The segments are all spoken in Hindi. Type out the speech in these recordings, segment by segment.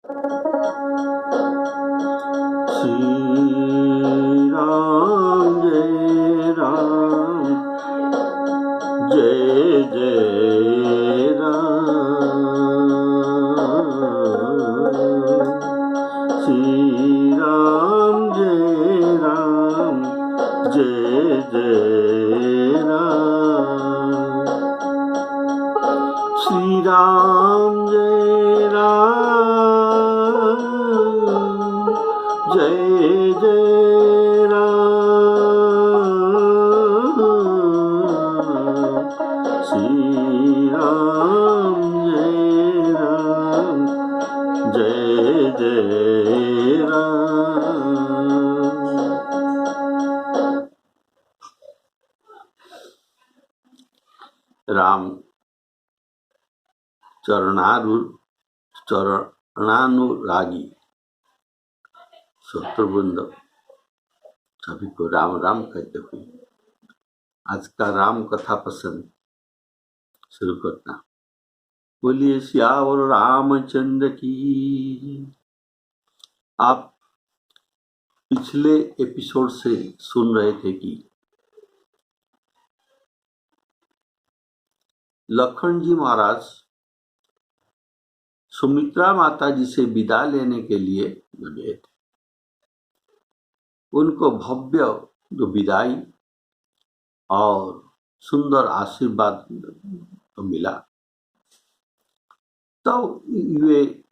श्री राम जय राम जय जय राम। श्री राम जय राम जय जय राम। श्री राम जय राम जय जय राम। श्री राम जय राम जय जय राम। राम चरणानुरागी श्रोतृवृंद सभी को राम राम कहते हुए आज का राम कथा प्रसंग शुरू करना। बोलिए सियावर रामचंद्र की। आप पिछले एपिसोड से सुन रहे थे कि लखन जी महाराज सुमित्रा माता जी से विदा लेने के लिए गए थे। उनको भव्य जो विदाई और सुंदर आशीर्वाद तो मिला, तो वे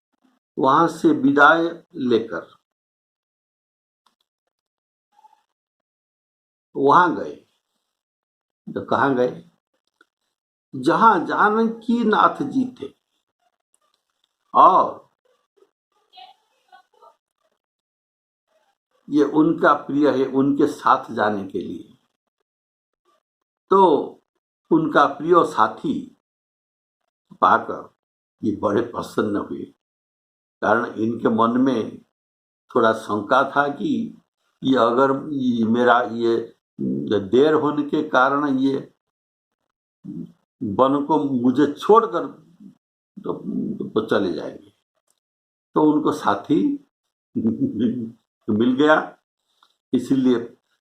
वहां से विदाई लेकर वहां गए। तो कहाँ गए? जहां जानकी नाथ जी थे और ये उनका प्रिय है, उनके साथ जाने के लिए। तो उनका प्रिय साथी पाकर ये बड़े प्रसन्न हुए, कारण इनके मन में थोड़ा शंका था कि ये अगर मेरा ये देर होने के कारण ये वन को मुझे छोड़कर तो चले जाएंगे। तो उनको साथी मिल गया, इसीलिए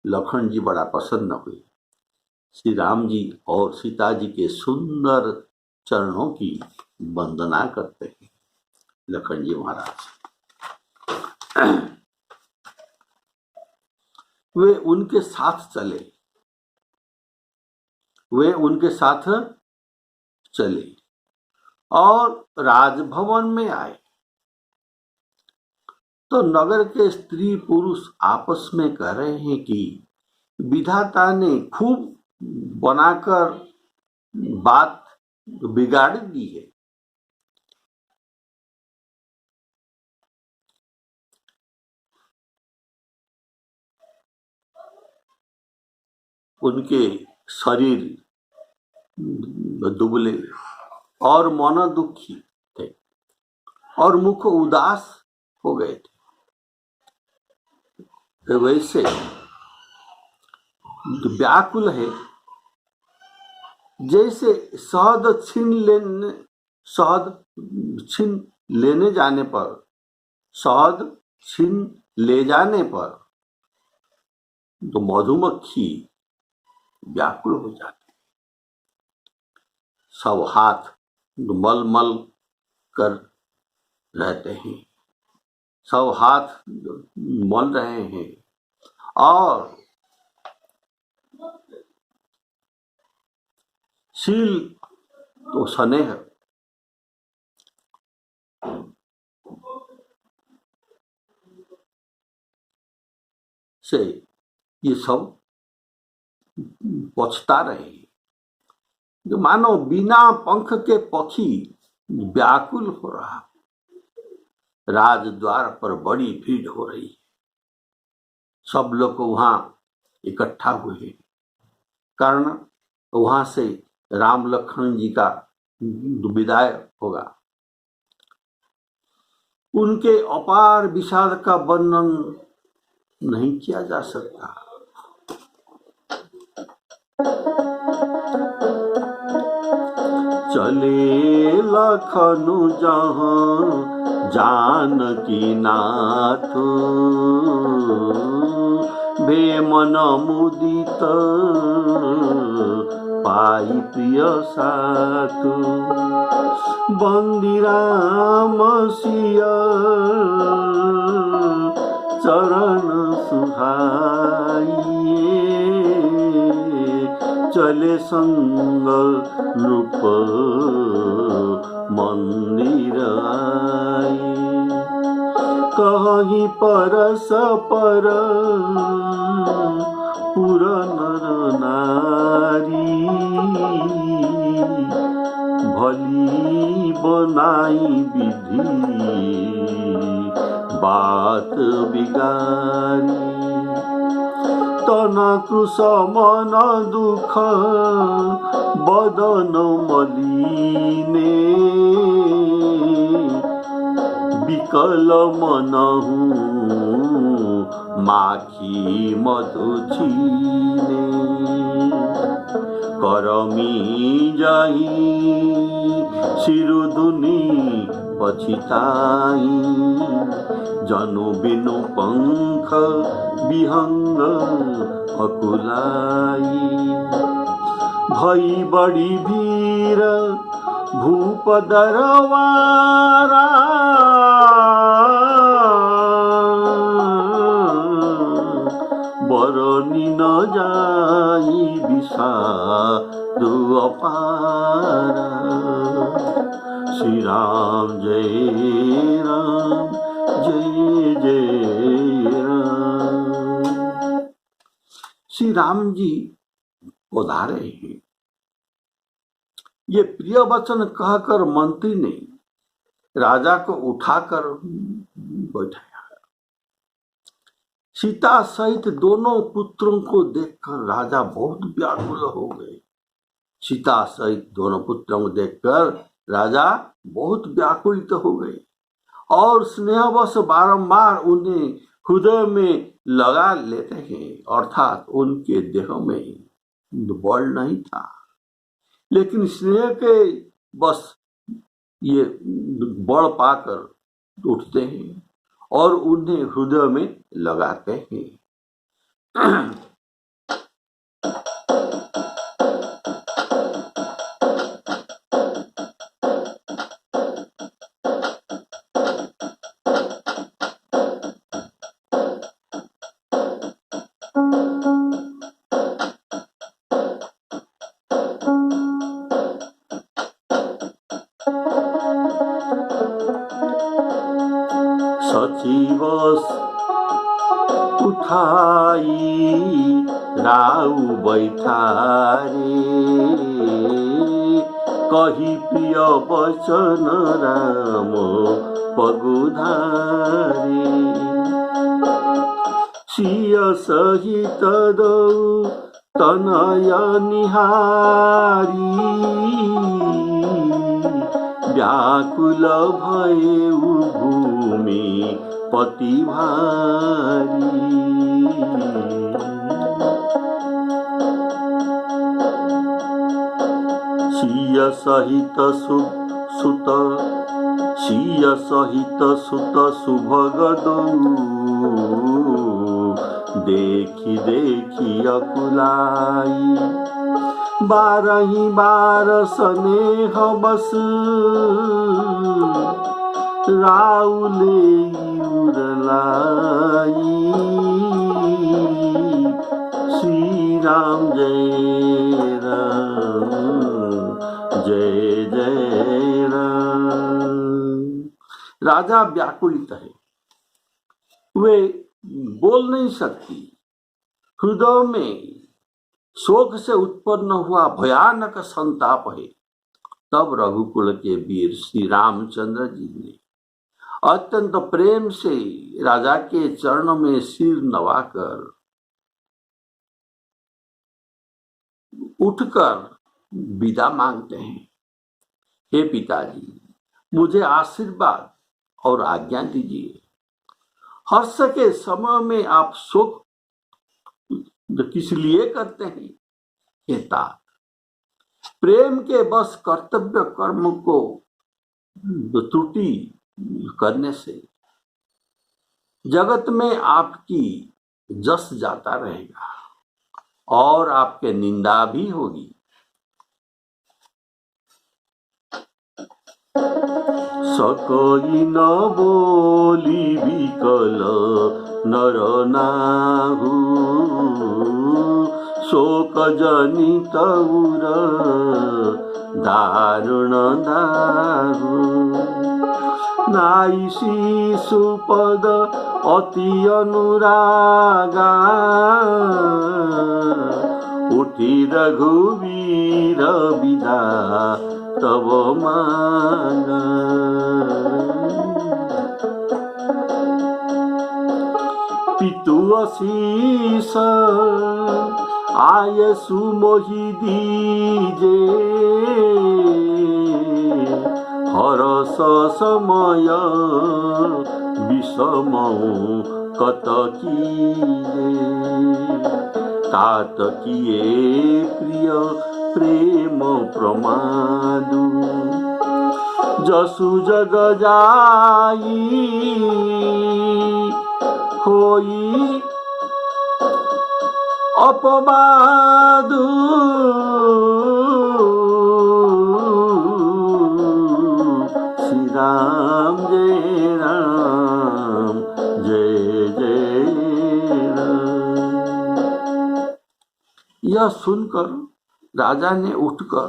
लखन जी बड़ा प्रसन्न हुए। श्री राम जी और सीता जी के सुंदर चरणों की वंदना करते हैं लखन जी महाराज। वे उनके साथ चले और राजभवन में आए। तो नगर के स्त्री पुरुष आपस में कह रहे हैं कि विधाता ने खूब बनाकर बात बिगाड़ दी है। उनके शरीर दुबले और मन दुखी थे और मुख उदास हो गए थे। वैसे व्याकुल है जैसे शहद छीन ले जाने पर तो मधुमक्खी व्याकुल हो जाती, सब हाथ मल मल कर रहते हैं, सब हाथ मल रहे हैं और शील तो स्नेह से ये सब पछता रहे हैं, जो मानो बिना पंख के पक्षी व्याकुल हो रहा। राजद्वार पर बड़ी भीड़ हो रही है, सब लोग वहां इकट्ठा हुए हैं, कारण वहां से राम लखन जी का विदाई होगा। उनके अपार विषाद का वर्णन नहीं किया जा सकता। चले लखन जहां जानकी नाथ भे मन मुदित पाई प्रिय साथ बंदी राम सिया चरण सुहाइए चले संग नृप मंदिर आए कहीं परस पर पुर नर नारी भली बनाई विधि बात बिगारी तना कृष मन दुख बदन मलिने विकल मनहु माखी मधु छीने करमी जाई सिरुधुनी पछिताई जनु बिनु पंख विहंग अकुलाई भई बड़ी भीर भूप दरवारा बरनी न जाई विषाद अपारा श्री राम जय राम जय जय राम। श्री राम जी पधारे हैं। ये प्रिय वचन कहकर मंत्री ने राजा को उठाकर बैठाया। सीता सहित दोनों पुत्रों को देखकर राजा बहुत व्याकुल हो गए। सीता सहित दोनों पुत्रों को देखकर राजा बहुत व्याकुलित हो गए और स्नेहवश बारंबार उन्हें हृदय में लगा लेते हैं, अर्थात उनके देह में बल नहीं था, लेकिन स्नेह के बस ये बल पाकर उठते हैं और उन्हें हृदय में लगाते हैं। सचिवस उठाई राउ बैठारे कही प्रिय वचन राम पगुधारे सिय सहित दौ तनय निहारी व्याकुल भयउ भूमि पति भारी सिय सहित सुत सुभगदौ देखी देखी अकुलाई बारही बार स्नेह बस राउले उरलाई श्री राम जय राम जय जय राम। राजा व्याकुलित है, वे बोल नहीं सकती। हृदय में शोक से उत्पन्न हुआ भयानक संताप है। तब रघुकुल के वीर श्री रामचंद्र जी ने अत्यंत प्रेम से राजा के चरणों में सिर नवाकर उठकर विदा मांगते हैं। हे पिताजी, मुझे आशीर्वाद और आज्ञा दीजिए। हर्ष के समय में आप शोक किस लिए करते हैं? हे तात, प्रेम के बस कर्तव्य कर्म को त्रुटि करने से जगत में आपकी जस जाता रहेगा और आपके निंदा भी होगी। सकई न बोली विकल नर नाहु, शोक जनित उर दारुण दाहु। नाई शिशुपद अति अनुरागा, उठी रघुवीर विदा तब मांगा। पितु अशीष आय सुमोहि दीजे, हरस समय विषम कत कीजे। तात किए प्रिय प्रेम प्रमादु, जसु जग जाई होई अपवादु। श्री राम जय राम जय जय राम। यह सुनकर राजा ने उठकर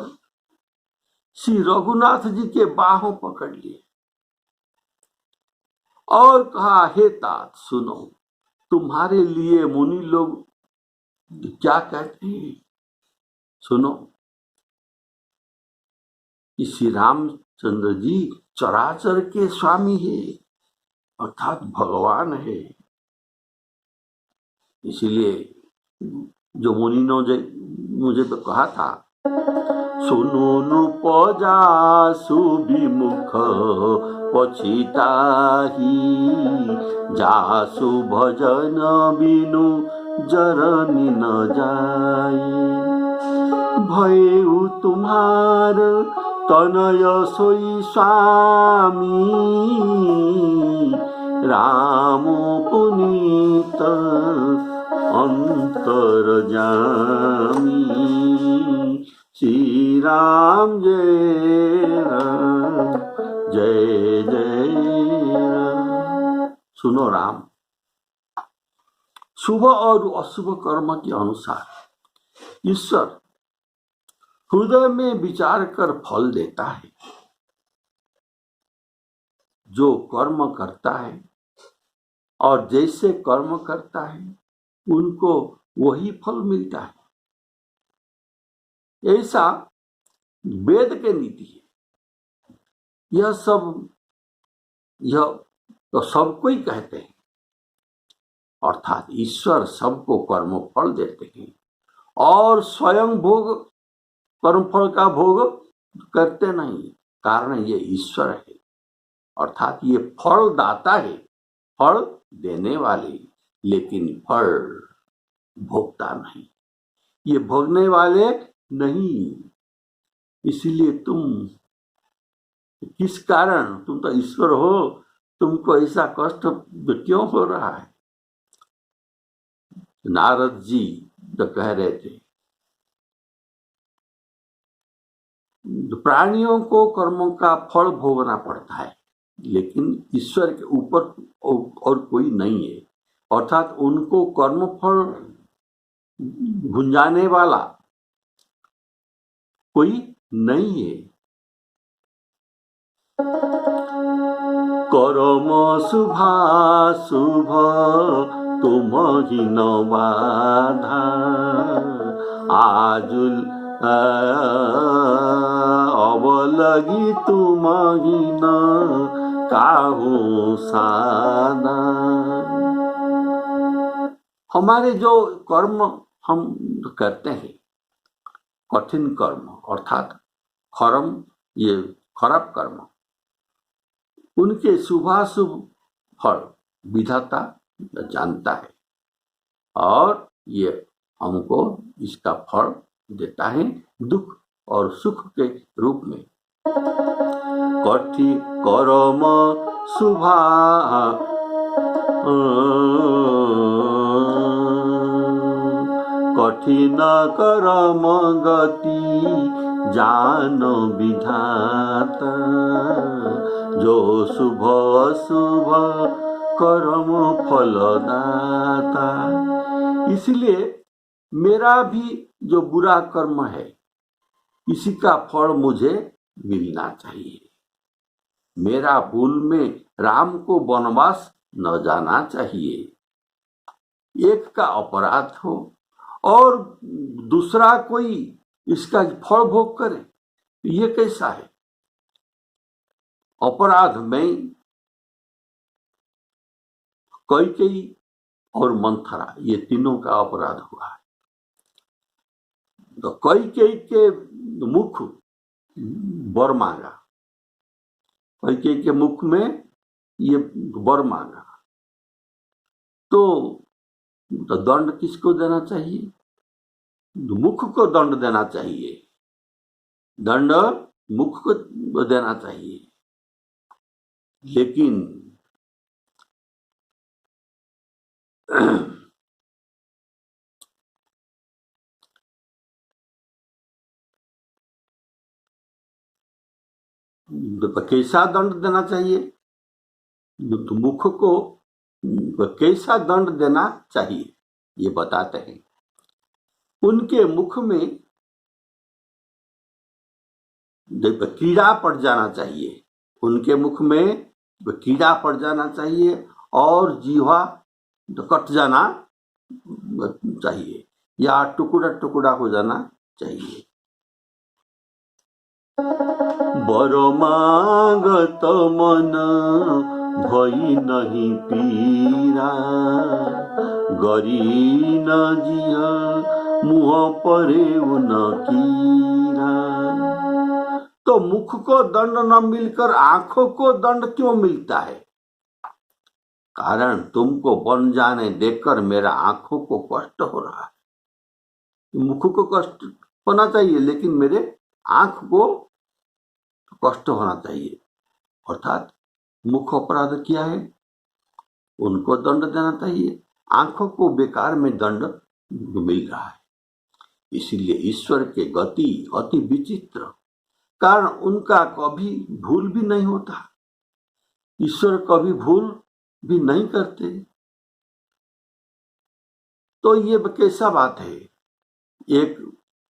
श्री रघुनाथ जी के बाहों पकड़ लिए और कहा, हे तात सुनो, तुम्हारे लिए मुनि लोग क्या कहते हैं, सुनो कि श्री रामचंद्र जी चराचर के स्वामी है, अर्थात भगवान है। इसलिए जो मुनियों ने मुझे तो कहा था, सुनु नुपजा सुविमुख पछिताही, जासु भजन बिनु जरनी न जाई। भयउ तुम्हार तनय सोई स्वामी, राम पुनीत अंतर जामी। श्री राम जय राम जय जय राम। सुनो राम, शुभ और अशुभ कर्म के अनुसार ईश्वर हृदय में विचार कर फल देता है। जो कर्म करता है और जैसे कर्म करता है उनको वही फल मिलता है, ऐसा वेद के नीति है। यह तो सबको ही कहते हैं, अर्थात ईश्वर सबको कर्म फल देते हैं और स्वयं कर्मफल का भोग करते नहीं। कारण ये ईश्वर है, अर्थात ये फल दाता है, फल देने वाले, लेकिन फल भोगता नहीं, ये भोगने वाले नहीं। इसीलिए तुम किस कारण, तुम तो ईश्वर हो, तुमको ऐसा कष्ट क्यों हो रहा है? नारद जी तो कह रहे थे, प्राणियों को कर्मों का फल भोगना पड़ता है, लेकिन ईश्वर के ऊपर और कोई नहीं है, अर्थात उनको कर्म फल भुंजाने वाला कोई नहीं है। कर्म शुभाशुभ तुम ही न बाधा, आजुल अवलगी तुम ही न काहू सादा। हमारे जो कर्म हम करते हैं, कठिन कर्म अर्थात ये खराब कर्म, उनके शुभाशुभ फल विधाता जानता है और ये हमको इसका फल देता है दुख और सुख के रूप में। कठि कर्म शुभा कठिन कर्म गति जान विधाता, जो शुभ अशुभ कर्म फलदाता। इसलिए मेरा भी जो बुरा कर्म है इसी का फल मुझे मिलना चाहिए। मेरा भूल में राम को वनवास न जाना चाहिए। एक का अपराध हो और दूसरा कोई इसका फल भोग करे, ये कैसा है? अपराध में कैकेयी और मंथरा, ये तीनों का अपराध हुआ है। तो कैकेयी के मुख वर मांगा, कैकेयी के मुख में ये वर मांगा, तो दंड किसको देना चाहिए? मुख को दंड देना चाहिए, दंड मुख को देना चाहिए। लेकिन कैसा दंड देना चाहिए? तो मुख को कैसा दंड देना चाहिए ये बताते हैं। उनके मुख में कीड़ा पड़ जाना चाहिए, उनके मुख में कीड़ा पड़ जाना चाहिए और जीवा कट जाना चाहिए या टुकड़ा टुकड़ा हो जाना चाहिए। बर मांगत मन भई नहीं पीरा, गरी न जिया मुँह परे न कीरा। तो मुख को दंड न मिलकर आंखों को दंड क्यों मिलता है? कारण तुमको बन जाने देकर मेरा आंखों को कष्ट हो रहा है। मुख को कष्ट होना चाहिए लेकिन मेरे आंख को कष्ट होना चाहिए। अर्थात मुख अपराध किया है, उनको दंड देना चाहिए, आंखों को बेकार में दंड मिल रहा है। इसीलिए ईश्वर के गति अति विचित्र, कारण उनका कभी भूल भी नहीं होता। ईश्वर कभी भूल भी नहीं करते। तो ये कैसा बात है? एक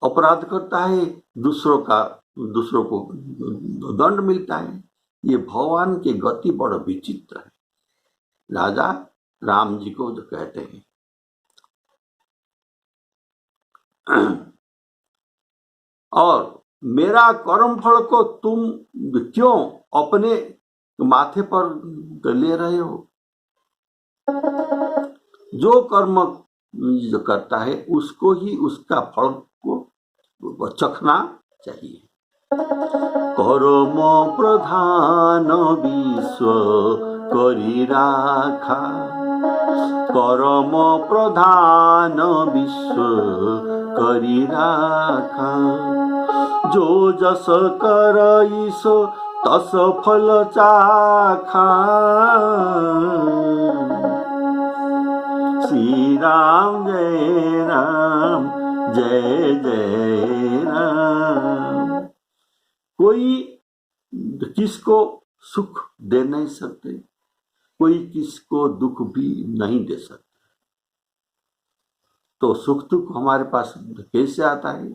अपराध करता है, दूसरों को दंड मिलता है। ये भगवान की गति बड़ा विचित्र है। राजा राम जी को जो कहते हैं और मेरा कर्म फल को तुम क्यों अपने माथे पर ले रहे हो? जो कर्म जो करता है उसको ही उसका फल को चखना चाहिए। कर्म प्रधान विश्व करी राखा, कर्म प्रधान विश्व करी राखा। जो जस करई सो तस फल चाखा। श्री राम जय राम जय जय राम। कोई किसको सुख दे नहीं सकते, कोई किसको दुख भी नहीं दे सकते। तो सुख दुख हमारे पास कैसे आता है?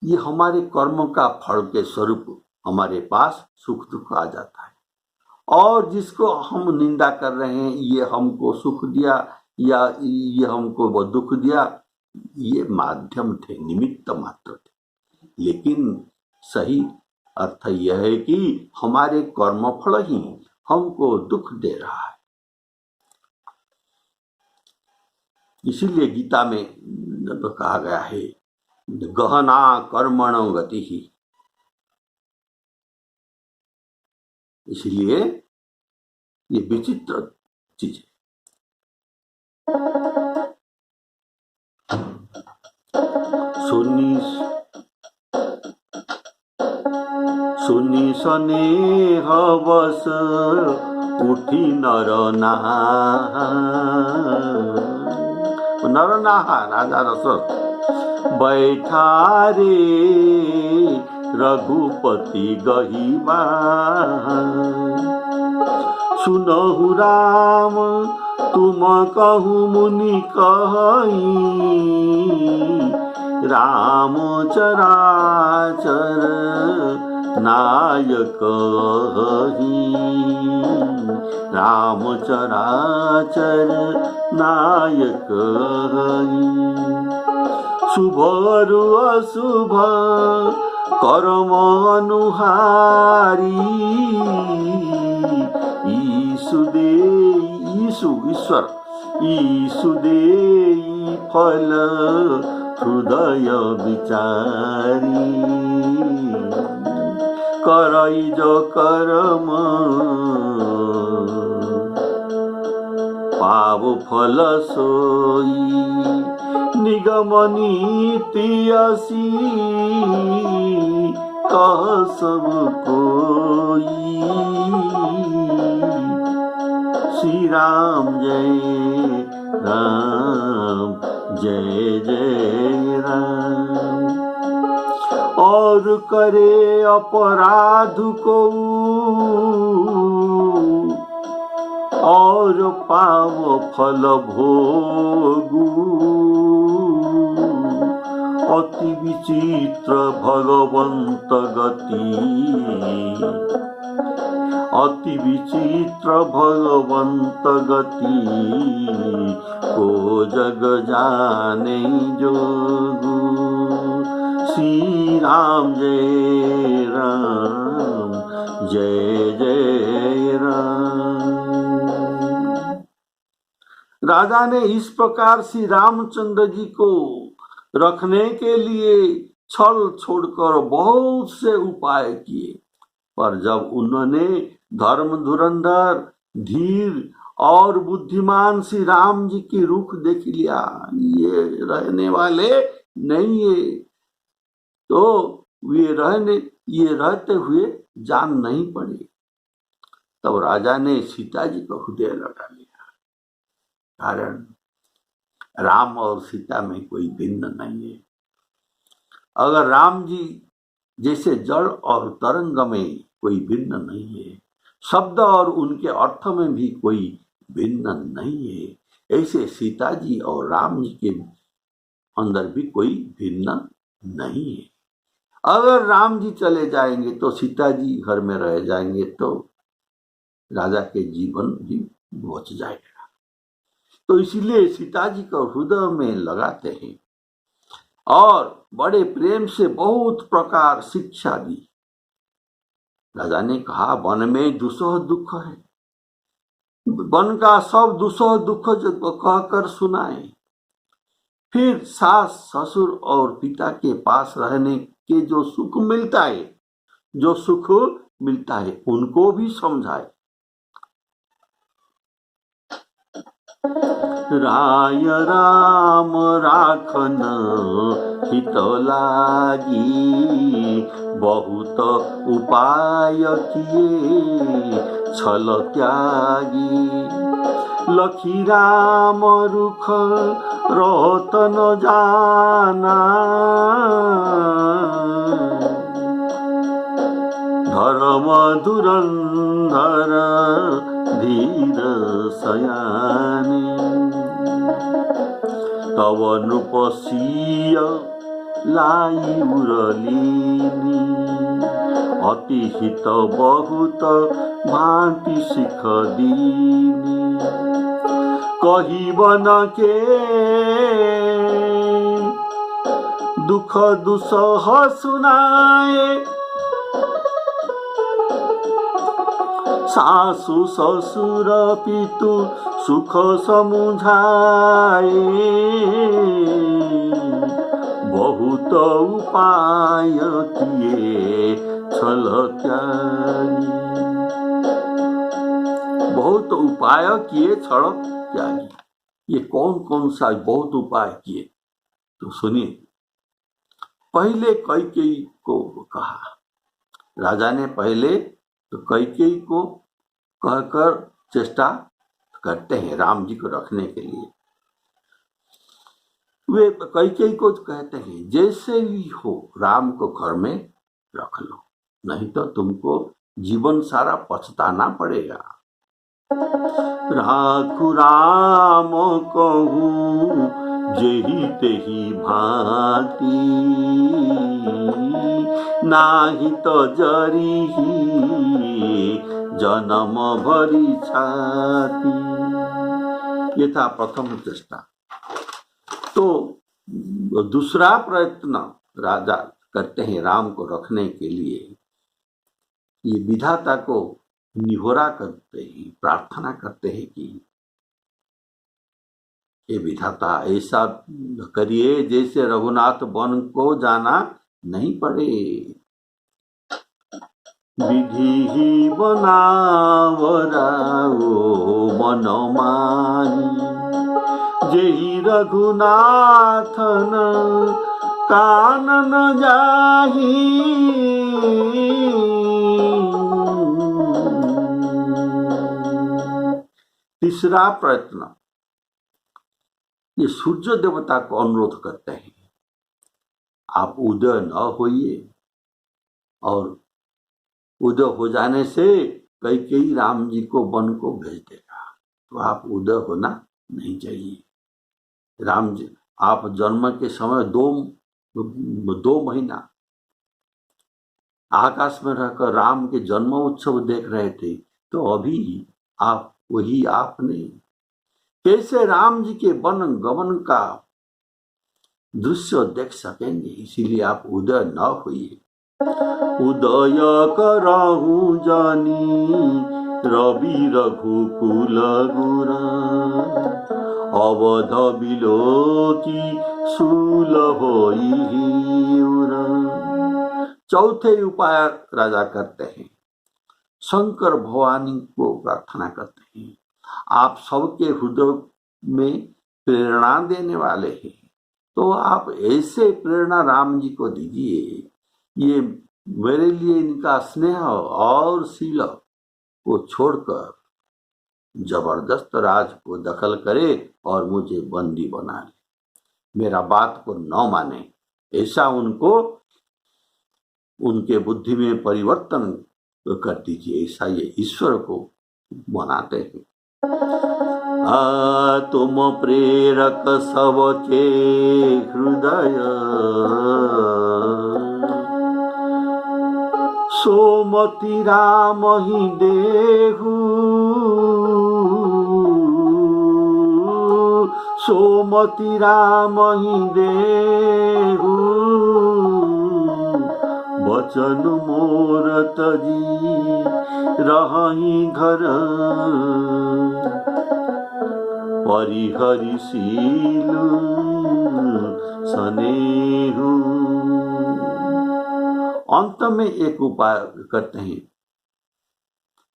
ये हमारे कर्म का फल के स्वरूप हमारे पास सुख दुख आ जाता है। और जिसको हम निंदा कर रहे हैं, ये हमको सुख दिया या ये हमको वो दुख दिया, ये माध्यम थे, निमित्त मात्र थे। लेकिन सही अर्थ यह है कि हमारे कर्मफल ही हमको दुख दे रहा है। इसीलिए गीता में कहा गया है गहना कर्मण गति ही। इसलिए ये विचित्र चीज है। सुनी स्नेह बस उठी नरनाहा राजा दशरथ बैठा रे रघुपति गहिबा। सुनहु राम तुम कहु मुनि कहि, राम चराचर नायक ही, राम चराचर नायक ही। शुभ अरु अशुभ कर्म अनुहारी, ईशु ईश्वर ईशु देई फल हृदय विचारी। करई जो कर्म पाव फल सोई, निगम नीति असी कह सब कोई। श्री राम जय राम जय जय राम। और करे अपराध को और पाव फल भोगु, अति विचित्र भगवंत गति, अति विचित्र भगवंत गति। को जग जाने जोगु। श्री राम जय राम जय जय राम। राजा ने इस प्रकार श्री रामचंद्र जी को रखने के लिए छल छोड़कर बहुत से उपाय किए, पर जब उन्होंने धर्म धुरंधर धीर और बुद्धिमान श्री राम जी की रुख देख लिया, ये रहने वाले नहीं है, तो ये रहते हुए जान नहीं पड़े। तब राजा ने सीता जी को हृदय लगा लिया, कारण राम और सीता में कोई भिन्न नहीं है। अगर राम जी जैसे जड़ और तरंग में कोई भिन्न नहीं है, शब्द और उनके अर्थ में भी कोई भिन्न नहीं है, ऐसे सीता जी और राम जी के अंदर भी कोई भिन्न नहीं है। अगर राम जी चले जाएंगे तो सीता जी घर में रह जाएंगे, तो राजा के जीवन भी बच जाएगा। तो इसलिए सीता जी को हृदय में लगाते हैं और बड़े प्रेम से बहुत प्रकार शिक्षा दी। राजा ने कहा, वन में दुसह दुख है, वन का सब दुसह दुख कहकर सुनाए। फिर सास ससुर और पिता के पास रहने के जो सुख मिलता है उनको भी समझाए। राय राम राखन हित लागी, बहुत उपाय किए छल त्यागी। लखी राम रुख रहत न जाना, धर्म धुरंधर धीर सयानी। तव नृपसीय लाई उरलीनी, अति हित बहुत भांति सिख दीनी। कहिबन के दुख दुसह सुनाए, सासु ससुर पितु सुख समुझाए। बहुत उपाय किए छल त्यागी, बहुत उपाय किए छल त्यागी। ये कौन कौन सा बहुत उपाय किए, तो सुनिए। पहले कैकेयी को कहा, राजा ने पहले तो कैकेयी को कहकर चेष्टा करते हैं राम जी को रखने के लिए। वे कैकेयी को कहते हैं जैसे भी हो राम को घर में रख लो, नहीं तो तुमको जीवन सारा पछताना पड़ेगा। राखु राम कहूँ जेहि तेहि भांति, नाही तो जरिही जन्म भरी छाती। ये था प्रथम चेष्टा। तो दूसरा प्रयत्न राजा करते हैं राम को रखने के लिए। ये विधाता को निहोरा करते हैं, प्रार्थना करते हैं कि ये विधाता ऐसा करिए जैसे रघुनाथ वन को जाना नहीं पड़े। विधि ही बनावराओ मन माही, जेहि रघुनाथन कानन जाही। तीसरा प्रयत्न, ये सूर्य देवता को अनुरोध करते हैं आप उदय न होइए, और उदय हो जाने से कैकेयी राम जी को वन को भेज देगा, तो आप उदय होना नहीं चाहिए। राम जी आप जन्म के समय दो महीना आकाश में रहकर राम के जन्म उत्सव देख रहे थे, तो अभी आप वही आपने कैसे राम जी के वन गमन का दृश्य देख सकेंगे, इसीलिए आप उदय न होइए। उदय करहु जानी रवि रघुकुल गुरा, अवध बिलोकी शूल होई उरा। चौथे उपाय राजा करते हैं, शंकर भवानी को प्रार्थना करते हैं आप सबके हृदय में प्रेरणा देने वाले हैं, तो आप ऐसे प्रेरणा राम जी को दीजिए, ये मेरे लिए इनका स्नेह और शील को छोड़कर जबरदस्त राज को दखल करे और मुझे बंदी बना ले, मेरा बात को न माने, ऐसा उनको उनके बुद्धि में परिवर्तन कर दीजिए। ऐसा ये ईश्वर को मनाते हैं। तुम प्रेरक सबके हृदय, सोमति राम ही देहु, सोमति राम ही देहु। वचन मोर तजी रही घर, परिहरिशील स्नेहु। अंत में एक उपाय करते हैं,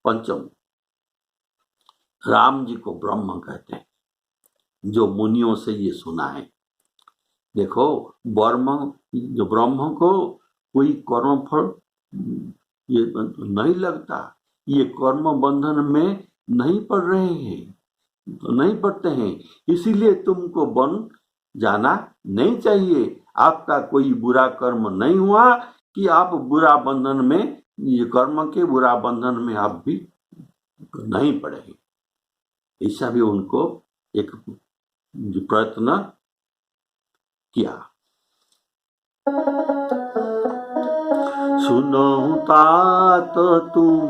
पंचम, राम जी को ब्रह्म कहते हैं, जो मुनियों से ये सुना है। देखो जो ब्रह्म को कोई कर्म फल ये नहीं लगता, ये कर्म बंधन में नहीं पड़ रहे हैं, नहीं पड़ते हैं, इसीलिए तुमको वन जाना नहीं चाहिए। आपका कोई बुरा कर्म नहीं हुआ कि आप बुरा बंधन में, ये कर्म के बुरा बंधन में आप भी नहीं पड़े। ऐसा भी उनको एक प्रयत्न किया। सुनहु तात तुम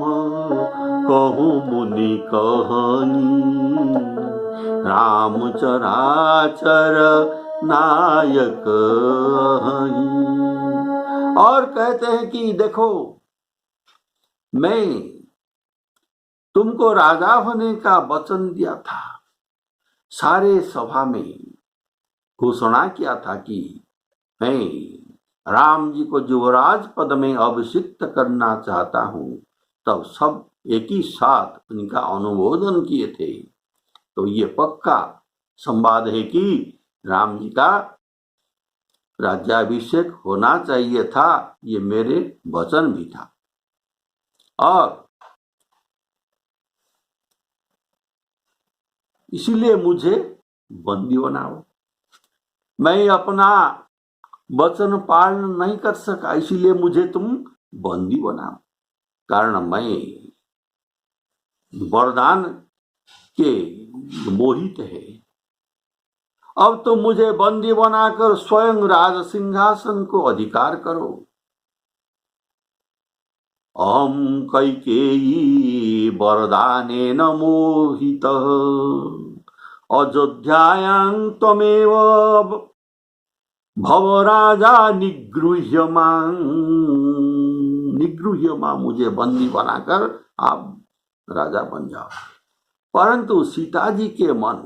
कहूँ मुनि कहानी, राम चराचर नायक अहि। और कहते हैं कि देखो, मैं तुमको राजा होने का वचन दिया था, सारे सभा में घोषणा किया था कि मैं राम जी को युवराज पद में अभिषिक्त करना चाहता हूं, तब सब एक ही साथ उनका अनुमोदन किए थे। तो ये पक्का संवाद है कि राम जी का राज्याभिषेक होना चाहिए था, ये मेरे वचन भी था। और इसीलिए मुझे बंदी बनाओ। मैं अपना वचन पालन नहीं कर सका, इसीलिए मुझे तुम बंदी बनाओ। कारण मैं वरदान के मोहित है। अब तो मुझे बंदी बनाकर स्वयं राज सिंहासन को अधिकार करो। अहम कैकेयी वरदानेन मोहितः अयोध्यायां त्वमेव भव राजा निगृह्य मां, मुझे बंदी बनाकर आप राजा बन जाओ। परंतु सीता जी के मन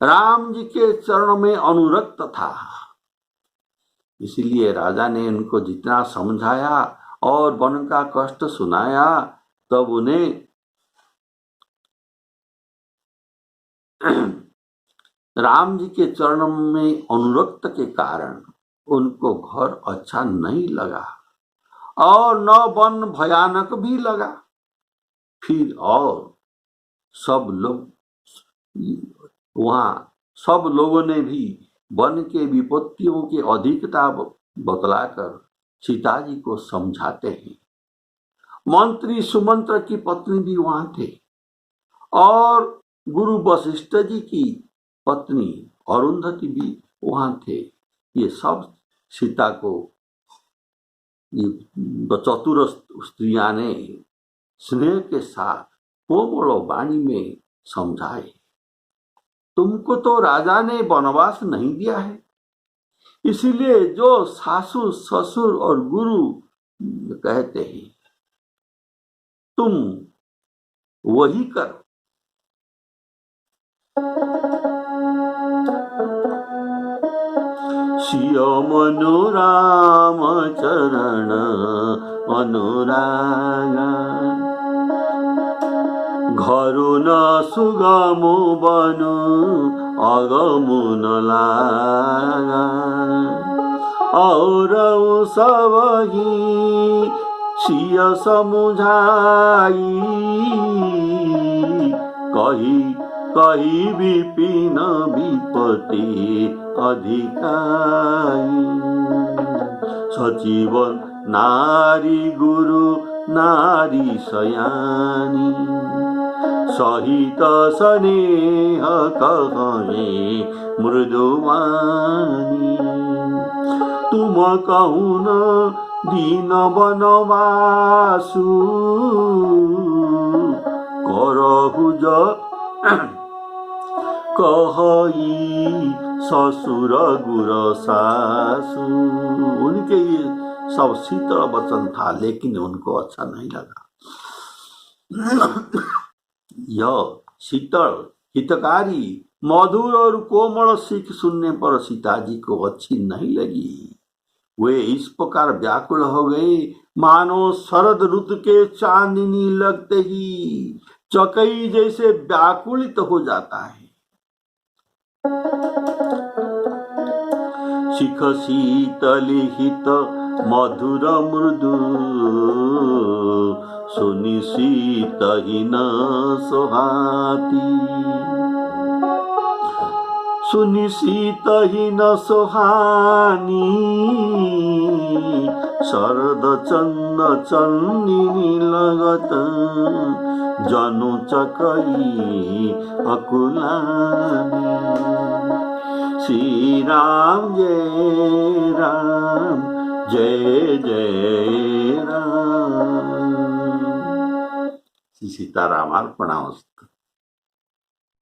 राम जी के चरण में अनुरक्त था, इसलिए राजा ने उनको जितना समझाया और वन का कष्ट सुनाया, तब उन्हें राम जी के चरण में अनुरक्त के कारण उनको घर अच्छा नहीं लगा और न वन भयानक भी लगा। फिर और सब लोगों ने भी वन के विपत्तियों की अधिकता बतलाकर सीता जी को समझाते हैं। मंत्री सुमंत्र की पत्नी भी वहां थे और गुरु वशिष्ठ जी की पत्नी अरुंधति भी वहां थे। ये सब सीता को चतुर स्त्रियां ने स्नेह के साथ कोमल वाणी में समझाए। तुमको तो राजा ने वनवास नहीं दिया है, इसीलिए जो सासू ससुर और गुरु कहते हैं तुम वही करो। सिय मनोराम चरण अनुरागा घरु न सुगमु बनु अगमु न लागा और सबही सिय समुझाई कही विपिन विपत्ति अधिकारी सचिव नारी गुरु नारी सयानी सहित स्नेह कहे मृदुवानी तुम कहून दीन बनवासु करहुज कही ससुर गुर सासु। उनके ये सब शीतल वचन था, लेकिन उनको अच्छा नहीं लगा। यह शीतल हितकारी मधुर और कोमल सीख सुनने पर सीता जी को अच्छी नहीं लगी। वे इस प्रकार व्याकुल हो गए मानो शरद ऋतु के चांदनी लगते ही चकई जैसे व्याकुलित हो जाता है। शिख शीतल हित मधुर मृदु सुनि शीत ही न सोहाती सुनि शीत ही न सोहानी शरद चंद चंदिनी लगत जनु चकई अकुलानी। श्री राम जय राम जय जय राम। सीताराम अर्पणामस्तु।